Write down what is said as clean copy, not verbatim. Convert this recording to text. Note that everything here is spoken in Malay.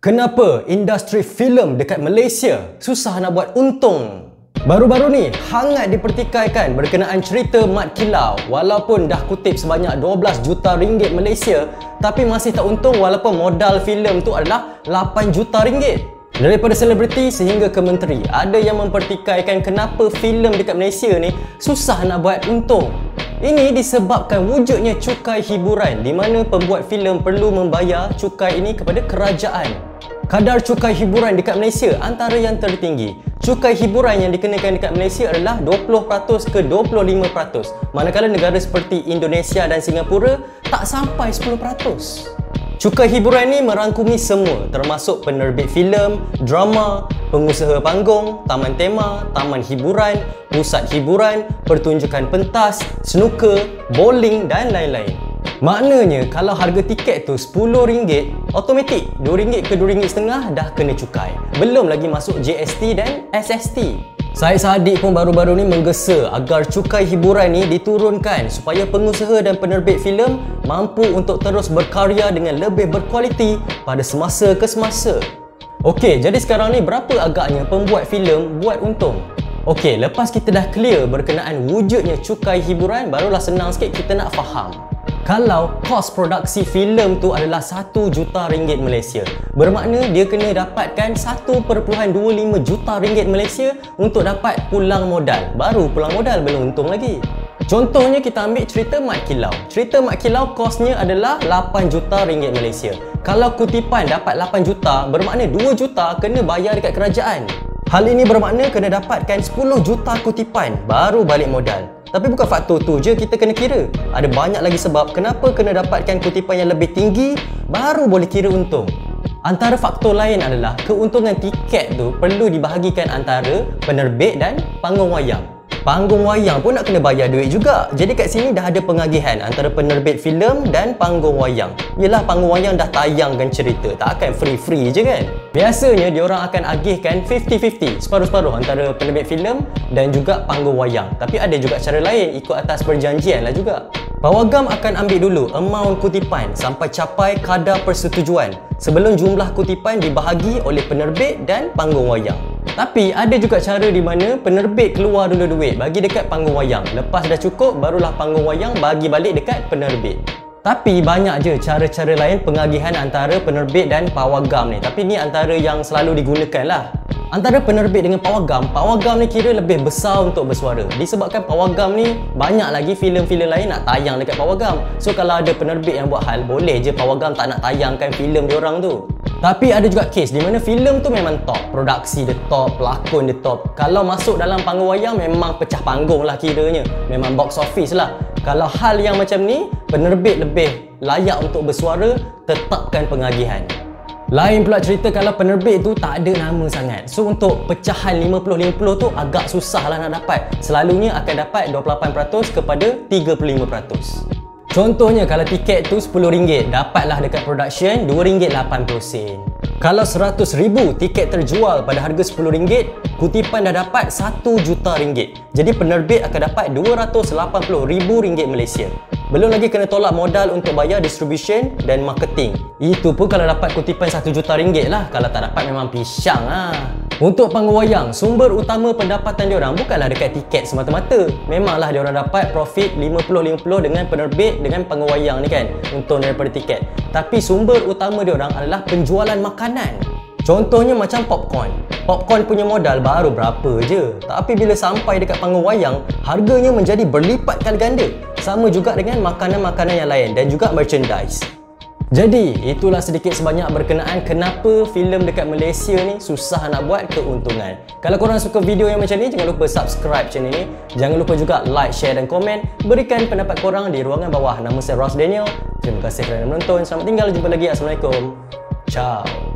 Kenapa industri filem dekat Malaysia susah nak buat untung? Baru-baru ni hangat dipertikaikan berkenaan cerita Mat Kilau. Walaupun dah kutip sebanyak 12 juta ringgit Malaysia, tapi masih tak untung walaupun modal filem tu adalah 8 juta ringgit. Daripada selebriti sehingga ke menteri, ada yang mempertikaikan kenapa filem dekat Malaysia ni susah nak buat untung. Ini disebabkan wujudnya cukai hiburan di mana pembuat filem perlu membayar cukai ini kepada kerajaan. Kadar cukai hiburan dekat Malaysia antara yang tertinggi. Cukai hiburan yang dikenakan dekat Malaysia adalah 20% ke 25%. Manakala negara seperti Indonesia dan Singapura tak sampai 10%. Cukai hiburan ni merangkumi semua, termasuk penerbit filem, drama, pengusaha panggung, taman tema, taman hiburan, pusat hiburan, pertunjukan pentas, snooker, bowling dan lain-lain. Maknanya kalau harga tiket tu RM10, automatik RM2 ke RM2.5 dah kena cukai. Belum lagi masuk GST dan SST. Syed Saddiq pun baru-baru ni menggesa agar cukai hiburan ni diturunkan supaya pengusaha dan penerbit filem mampu untuk terus berkarya dengan lebih berkualiti pada semasa ke semasa. Okey, jadi sekarang ni berapa agaknya pembuat filem buat untung? Okey, lepas kita dah clear berkenaan wujudnya cukai hiburan, barulah senang sikit kita nak faham. Kalau kos produksi filem tu adalah RM1 juta Malaysia, bermakna dia kena dapatkan RM1.25 juta Malaysia untuk dapat pulang modal. Baru pulang modal, belum untung lagi. Contohnya kita ambil cerita Mat Kilau. Cerita Mat Kilau kosnya adalah RM8 juta Malaysia. Kalau kutipan dapat 8 juta, bermakna 2 juta kena bayar dekat kerajaan. Hal ini bermakna kena dapatkan 10 juta kutipan baru balik modal. Tapi bukan faktor tu je kita kena kira. Ada banyak lagi sebab kenapa kena dapatkan kutipan yang lebih tinggi baru boleh kira untung. Antara faktor lain adalah keuntungan tiket tu perlu dibahagikan antara penerbit dan panggung wayang. Panggung wayang pun nak kena bayar duit juga. Jadi kat sini dah ada pengagihan antara penerbit filem dan panggung wayang. Yelah, panggung wayang dah tayangkan cerita, tak akan free-free je kan. Biasanya diorang akan agihkan 50-50, separuh-separuh antara penerbit filem dan juga panggung wayang. Tapi ada juga cara lain, ikut atas perjanjian lah juga. Pawagam akan ambil dulu amount kutipan sampai capai kadar persetujuan sebelum jumlah kutipan dibahagi oleh penerbit dan panggung wayang. Tapi ada juga cara di mana penerbit keluar dulu duit bagi dekat panggung wayang. Lepas dah cukup, barulah panggung wayang bagi balik dekat penerbit. Tapi banyak je cara-cara lain pengagihan antara penerbit dan pawagam ni. Tapi ni antara yang selalu digunakan lah. Antara penerbit dengan pawagam ni kira lebih besar untuk bersuara. Disebabkan pawagam ni banyak lagi filem-filem lain nak tayang dekat pawagam. So kalau ada penerbit yang buat hal, boleh je pawagam tak nak tayangkan filem diorang tu. Tapi ada juga kes di mana filem tu memang top, produksi dia top, pelakon dia top. Kalau masuk dalam panggung wayang memang pecah panggung lah kiranya. Memang box office lah. Kalau hal yang macam ni, penerbit lebih layak untuk bersuara, tetapkan pengagihan. Lain pula cerita kalau penerbit tu tak ada nama sangat. So untuk pecahan 50-50 tu agak susah lah nak dapat. Selalunya akan dapat 28% kepada 35%. Contohnya kalau tiket tu RM10, dapatlah dekat production RM2.80. Kalau 100,000 tiket terjual pada harga RM10, kutipan dah dapat RM1 juta. Jadi penerbit akan dapat RM280,000 Malaysia. Belum lagi kena tolak modal untuk bayar distribution dan marketing. Itu pun kalau dapat kutipan RM1 juta lah. Kalau tak dapat memang pisang lah. Untuk panggung wayang, sumber utama pendapatan diorang bukanlah dekat tiket semata-mata. Memanglah diorang dapat profit 50-50 dengan penerbit dengan panggung wayang ni kan, untung daripada tiket. Tapi sumber utama diorang adalah penjualan makanan. Contohnya macam popcorn. Popcorn punya modal baru berapa je. Tapi bila sampai dekat panggung wayang, harganya menjadi berlipat kali ganda. Sama juga dengan makanan-makanan yang lain dan juga merchandise. Jadi, itulah sedikit sebanyak berkenaan kenapa filem dekat Malaysia ni susah nak buat keuntungan. Kalau korang suka video yang macam ni, jangan lupa subscribe channel ni. Jangan lupa juga like, share dan komen. Berikan pendapat korang di ruangan bawah. Nama saya Ross Daniel. Terima kasih kerana menonton. Selamat tinggal. Jumpa lagi. Assalamualaikum. Ciao.